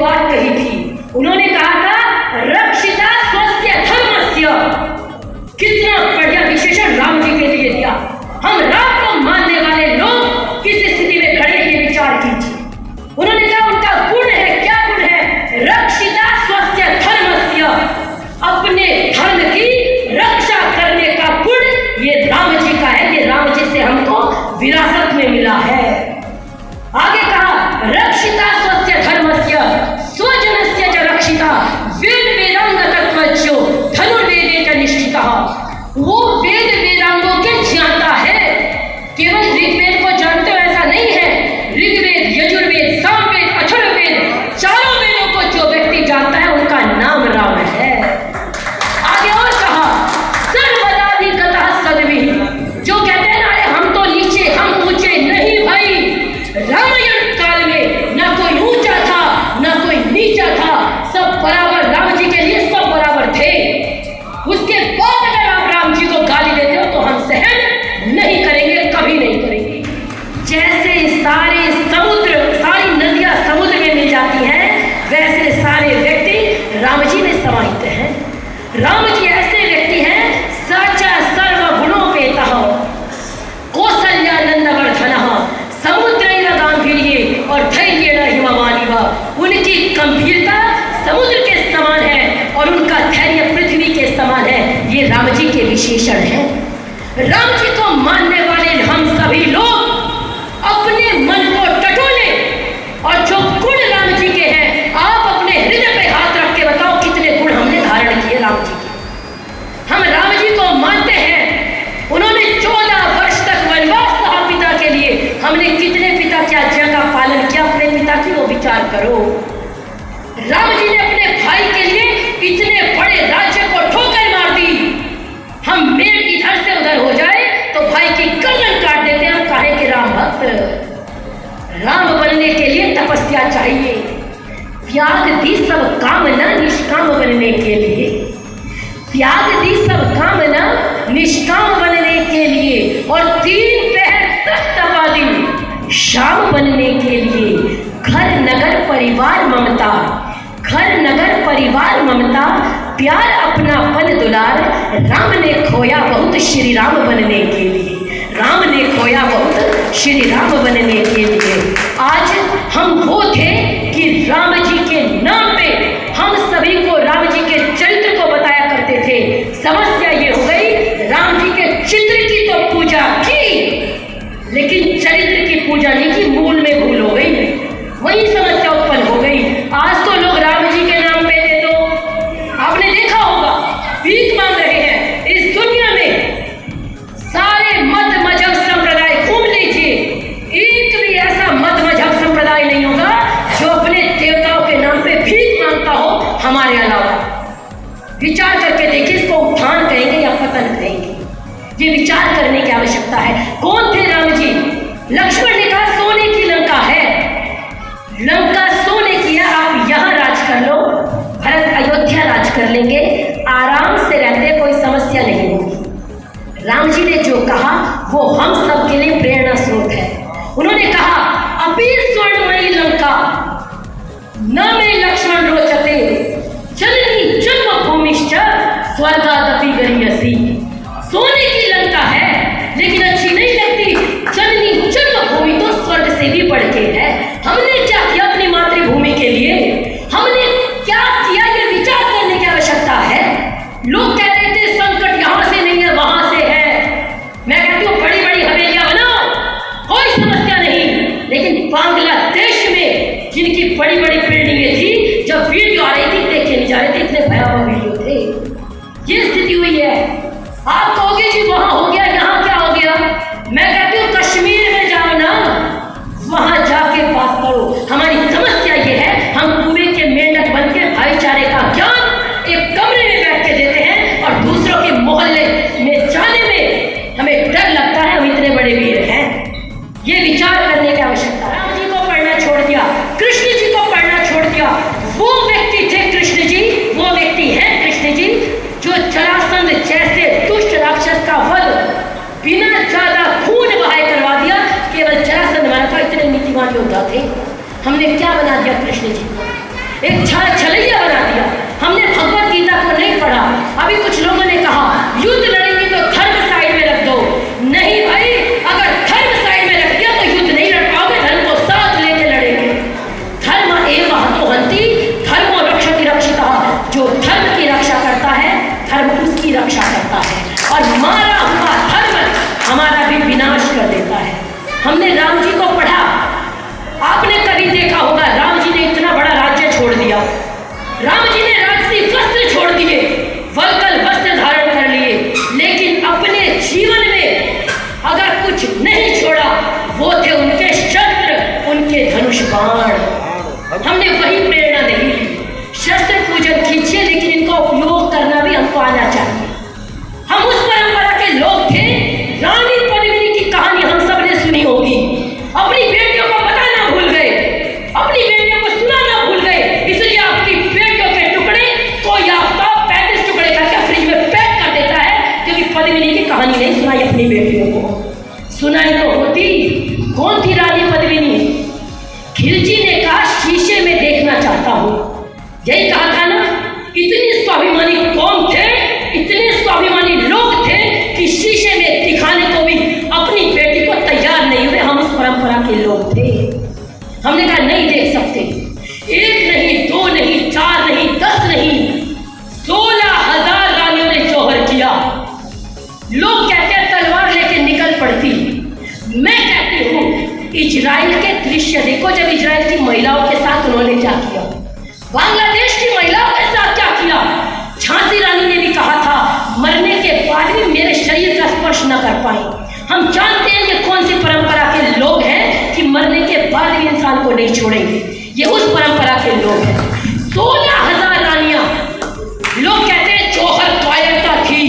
बात कही थी, उन्होंने कहा था रक्षिता स्वस्य धर्मस्य। कितना बढ़िया विशेषण राम जी के लिए दिया। हम राम को मानने वाले लोग किस स्थिति में खड़े हैं, ये विचार कीजिए। उन्होंने कहा उनका गुण है, क्या गुण है? रक्षिता स्वस्य धर्मस्य, अपने धर्म की रक्षा करने का गुण ये राम जी का है। ये राम जी से हमको विरासत में मिला है। आगे कहा रक्षिता स्वस्य धर्मस्य स्वजनस्य च रक्षिता वेद वेदांग तत्वज्ञो धनुर्वेदे च निष्ठितः। वो वेद वेदांगों के जानता है। केवल ऋग्वेद को जानते हो ऐसा नहीं है। ऋग्वेद, यजुर्वेद, सामवेद, अथर्ववेद, चारों वेदों को जो व्यक्ति जानता है उनका नाम राम है। आगे और कहा सर्वदाधिगतः सद्भिः, जो कहते हैं ना हम तो नीचे हम ऊंचे नहीं भाई। रामायण काल में ना कोई ऊंचा था ना कोई नीचा था, सब बराबर। राम जी के लिए सब बराबर थे। उसके बाद अगर आप राम जी को गाली देते हो तो हम सहन नहीं करेंगे, कभी नहीं करेंगे। जैसे सारे समुद्र, सारी नदियां समुद्र में मिल जाती हैं, वैसे सारे व्यक्ति राम जी में समाहित हैं। राम जी ऐसे व्यक्ति हैं सच सर्वगुणोपेतः कौसल्यानंदवर्धनः समुद्रैव गांभीर्ये और धैर्येण हिमवानिव। उनकी गंभीरता समुद्र के समान है और उनका धैर्य पृथ्वी के समान है। ये राम जी के विशेषण हैं। राम जी को मानने वाले हम सभी लोग अपने मन को टटोले और जो गुण राम जी के हैं, आप अपने हृदय पे हाथ रख के बताओ कितने गुण हमने धारण किए राम जी के। हम राम जी को मानते हैं। उन्होंने 14 वर्ष तक वनवास कहा पिता के लिए। हमने कितने पिता की आज्ञा का पालन किया अपने पिता की, वो विचार करो। राम जी ने अपने भाई के लिए इतने बड़े राज्य को ठोकर मार दी। हम मेल इधर से उधर हो जाए तो भाई की गर्दन काट देते हैं। हम कहे कि राम भक्त। राम बनने के लिए तपस्या चाहिए। त्याग दी सब कामना निष्काम बनने के लिए। त्याग दी सब कामना निष्काम बनने के लिए और 3 पहर तक तपा दी शाम बनने के लिए। घर नगर परिवार ममता, घर नगर परिवार ममता, प्यार अपनापन दुलार, राम ने खोया बहुत श्री राम बनने के लिए। राम ने खोया बहुत श्री राम बनने के लिए। आज हम वो थे कि राम जी के नाम पे हम सभी को राम जी के चरित्र को बताया करते थे। समस्या ये हो गई राम जी के चित्र की तो पूजा की, लेकिन चरित्र की पूजा नहीं की, मूल में भूल हो गई। वही समस्या उत्पन्न हो गई। आज तो लोग राम जी के नाम पे दे दो, आपने देखा होगा भीख मांग रहे हैं। इस दुनिया में सारे मत मजहब संप्रदाय घूम लीजिए, एक भी ऐसा मत मजहब संप्रदाय नहीं होगा जो अपने देवताओं के नाम पे भीख मांगता हो हमारे अलावा। विचार करके देखिए, इसको उत्थान कहेंगे या पतन कहेंगे, ये विचार करने की आवश्यकता है। कौन थे राम जी? लक्ष्मण ने कहा सोने की लंका है, लंका सोने की है, आप यहाँ राज कर लो, भरत अयोध्या राज कर लेंगे, आराम से रहते, कोई समस्या नहीं होगी। राम जी ने जो कहा वो हम सब के लिए प्रेरणा स्रोत है। उन्होंने कहा अपि स्वर्णमयी लंका न मे लक्ष्मण रोचते जननी जन्मभूमिश्च स्वर्गादपि गरीयसी। सोने की लंका है लेकिन अच्छी नहीं लगती। जननी जन्मभूमि तो स्वर्ग से भी बढ़ के है। हमने क्या किया अपनी मातृभूमि के लिए? हमने क्या किया, ये विचार करने की आवश्यकता है। लोग कह रहे थे संकट यहाँ से नहीं है वहां से है। मैं कहती हूँ बड़ी बड़ी हवेलियां बनाओ, कोई समस्या नहीं, लेकिन बांग्लादेश में जिनकी बड़ी बड़ी बिल्डिंगें थी, जब वीडियो आ रही थी देखे नहीं जा रहे थे, इतने भयावह वीडियो थे। ये स्थिति हुई है। आप कहोगे जी वहां हो गया, यहाँ क्या हो गया? मैं कहती हूँ कश्मीर में जाओ ना, वहां जाके बात करो। हमारी समस्या ये है, हम कुएं के मेंढक बन के भाईचारे का ज्ञान एक कमरे में बैठ के देते हैं और दूसरों के मोहल्ले में जाने में हमें डर लगता है। हम इतने बड़े वीर हैं, ये विचार करने की आवश्यकता है। राम जी को पढ़ना छोड़ दिया, कृष्ण जी को पढ़ना छोड़ दिया। वो व्यक्ति थे कृष्ण जी, वो व्यक्ति हैं कृष्ण जी जो जरासंध जैसे दुष्ट राक्षस का वध बिना ज्यादा खून बहाए करवा दिया। केवल जरासंध मारा था, इतने नीतिवान योद्धा थे। हमने क्या बना दिया कृष्ण जी को? एक छलैया बना दिया। हमने भगवत गीता को नहीं पढ़ा। अभी कुछ लोगों ने कहा युद्ध लड़ेंगे तो धर्म साइड में रख दो। नहीं भाई, अगर धर्म साइड में रख दिया तो युद्ध नहीं लड़ पाओगे, धर्म को साथ लेके लड़ेंगे। धर्म एव हतो हन्ति धर्मो रक्षति रक्षितः। जो धर्म की रक्षा करता है, धर्म उसकी रक्षा करता है, और मारा हुआ धर्म हमारा भी विनाश कर देता है। हमने राम जी को पढ़ा, आपने कभी देखा होगा राम जी ने इतना बड़ा राज्य छोड़ दिया। राम जी ने राजसी वस्त्र छोड़ दिए, वल्कल वस्त्र धारण कर लिए, लेकिन अपने जीवन में अगर कुछ नहीं छोड़ा वो थे उनके शस्त्र, उनके धनुष बाण। हमने वही प्रेरणा नहीं ली। शस्त्र पूजन कीजिए, लेकिन इनका उपयोग करना भी हमको आना चाहिए। हम उस परंपरा के लोग थे। रानी पद्मिनी की कहानी हम सब ने सुनी होगी। अपनी बेटियों को बताना भूल गए, अपनी बेटियों को सुनाना भूल गए, इसलिए आपकी बेटियों के टुकड़े कोई आपका 35 टुकड़े करके फ्रिज में पैक कर देता है, क्योंकि पद्मिनी की कहानी नहीं सुनाई अपनी बेटियों को। सुनाई तो होती। कौन थी रानी पद्मिनी? खिलजी ने कहा शीशे में देखना चाहता हूँ। यही कहा था ना। इतनी स्वाभिमानी कौम थे, इतने स्वाभिमानी लोग थे कि शीशे में दिखाने को भी अपनी बेटी को तैयार नहीं हुए। हम उस परंपरा के लोग थे। हमने कहा नहीं देख सकते। 1 नहीं, 2 नहीं, 4 नहीं, 10 नहीं, 16,000 रानियों ने जौहर किया। लोग कहते हैं तलवार लेके निकल पड़ती। मैं कहती हूँ इजराइल के दृश्य देखो, जब इजराइल की महिलाओं के साथ उन्होंने क्या किया, बांग्लादेश की महिलाओं के साथ क्या किया। झांसी रानी ने भी कहा था मरने के बाद भी मेरे शरीर का स्पर्श न कर पाए। हम जानते हैं ये कौन सी परंपरा के लोग हैं कि मरने के बाद भी इंसान को नहीं छोड़ेंगे। ये उस परंपरा के लोग हैं। 16,000 रानियां। लोग कहते हैं जौहर कायरता थी।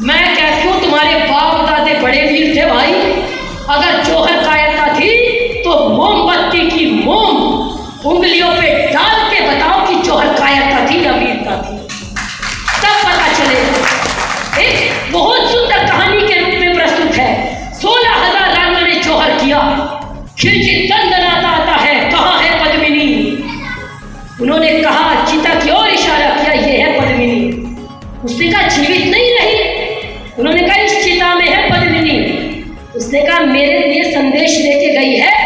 मैं कहती हूँ तुम्हारे बाप दादे बड़े वीर थे भाई। अगर जौहर कायरता थी तो मोमबत्ती की मोम उंगलियों पे डाल के बताओ कि जौहर कायरता थी या वीरता थी, तब पता चलेगा। एक बहुत सुंदर कहानी के रूप में प्रस्तुत है। 16,000 रानियों ने जौहर किया। खिलजी दंडनाता आता है, कहाँ है पद्मिनी? उन्होंने कहा चिता की ओर इशारा किया, ये है पद्मिनी। उसने कहा जीवित नहीं रही। उन्होंने कहा इस चिता में है पद्मिनी। उसने कहा मेरे लिए संदेश लेके गई है।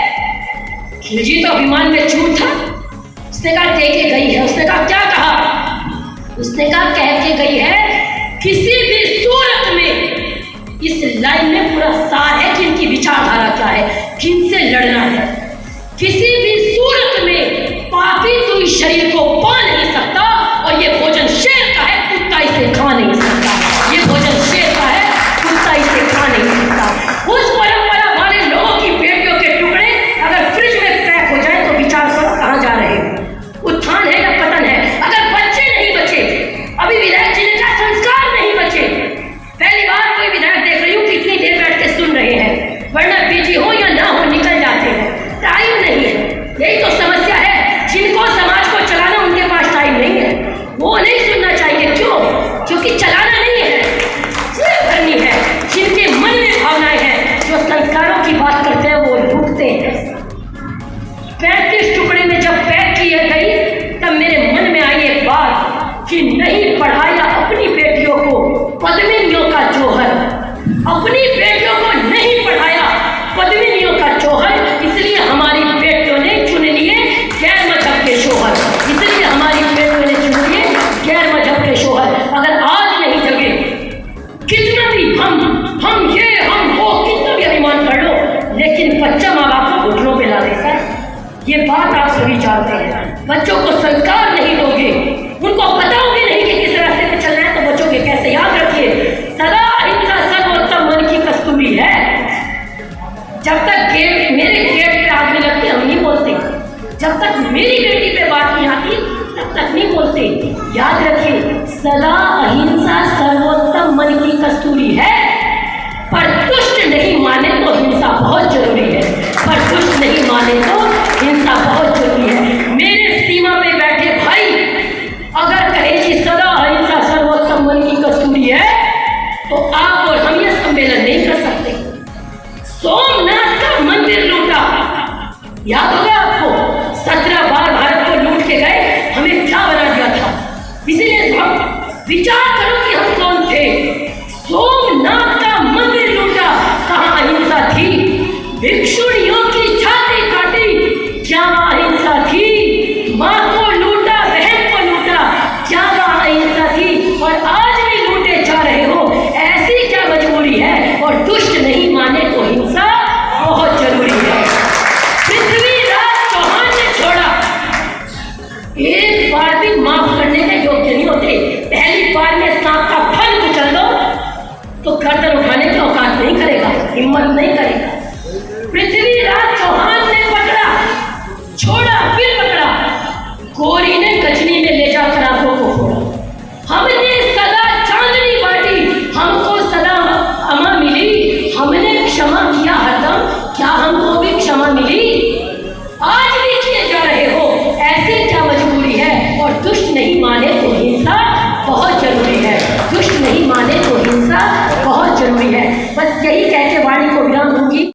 खिलजी तो अभिमान में चूर था। उसने कहा दे के गई है। उसने कहा क्या कहा? उसने कहा कह के गई है किसी भी सूरत में। इस लाइन में पूरा सार है कि इनकी विचारधारा क्या है, किनसे लड़ना है। किसी भी सूरत में पापी तू इस शरीर को पा नहीं सकता, और ये भोजन शेर का है, कुत्ता इसे खा नहीं सकता। ये भोजन शेर का है, कुत्ता इसे खा नहीं सकता। उस परंपरा वाले लोगों की बेटियों के टुकड़े अगर फ्रिज में पैक हो जाए तो विचार करो कहाँ जा रहे हैं, उत्थान है या पतन है। अगर बच्चे नहीं बचे, अभी विधायक जी ने कहा संस्कार नहीं बचे। पहली बार कोई विधायक देख रही हूँ कितनी देर बैठ के सुन रहे हैं, वरना बिजी हो या ना हो निकल जाते हैं। टाइम नहीं है, यही तो समस्या है। जिनको समाज को चलाना उनके पास टाइम नहीं है, वो नहीं सुनना चाहिए। क्यों? क्योंकि चलाना नहीं है, सिर्फ करनी है। जिनके मन में भावनाएं हैं, जो संस्कारों की बात करते हैं, वो रुकते हैं। 35 टुकड़े में जब पैक किए गई तब मेरे मन में आई एक बात कि नहीं पढ़ाया अपनी बेटियों को पद्मिनियों का जौहर। अपनी बेटियों को नहीं पढ़ाया पद्मिनियों का जौहर, इसलिए हमारी बेटियों ने चुन लिए गैर मजहब के शोहर। इसलिए हमारी बेटियों ने चुन लिए गैर मजहब के शोहर। अगर आज नहीं जगे, कितना भी हम ये हम वो कितना भी अभिमान कर लो, लेकिन बच्चा माँ बाप को घुटनों पे ला देता है। ये बात आप सभी जानते हैं। बच्चों को संस्कार नहीं दोगे, उनको बताओगे नहीं कि किस रास्ते पे चलना है, तो बचोगे कैसे? याद रखिए, सदा अहिंसा सर्वोत्तम मन की कस्तूरी है। जब तक मेरे गेट पे आदमी लगती हम नहीं बोलते, जब तक मेरी बेटी पे बात नहीं आती तब तक नहीं बोलते। याद रखिए, सदा अहिंसा सर्वोत्तम मन की कस्तूरी है। पर दुष्ट नहीं माने तो हिंसा बहुत जरूरी है, पर दुष्ट नहीं माने तो हिंसा बहुत जरूरी है। मेरे सीमा पे बैठे भाई अगर कहे कि सदा अहिंसा सर्वोत्तम मन की कस्तूरी है, तो आप और हम ये सम्मेलन नहीं कर सकते। सोमनाथ का मंदिर लूटा, याद होगा आपको? 17 बार भारत को लूट के गए, विचार करो कि हम कौन थे। सोमनाथ का मंदिर लूटा, कहाँ अहिंसा थी। भिक्षुणियों की छाती काटी, क्या वहाँ अहिंसा थी। माँ को लूटा, बहन को लूटा, क्या वहाँ अहिंसा थी। और आज भी लूटे जा रहे हो, ऐसी क्या मजबूरी है। और दुष्ट नहीं माने को हिंसा बहुत जरूरी है। पृथ्वीराज चौहान ने छोड़ा, एक बार भी माफ करने के योग्य नहीं होते। पहली बार में सांप का फल कुचल दो तो गर्दन उठाने की औकात नहीं करेगा, हिम्मत नहीं करेगा।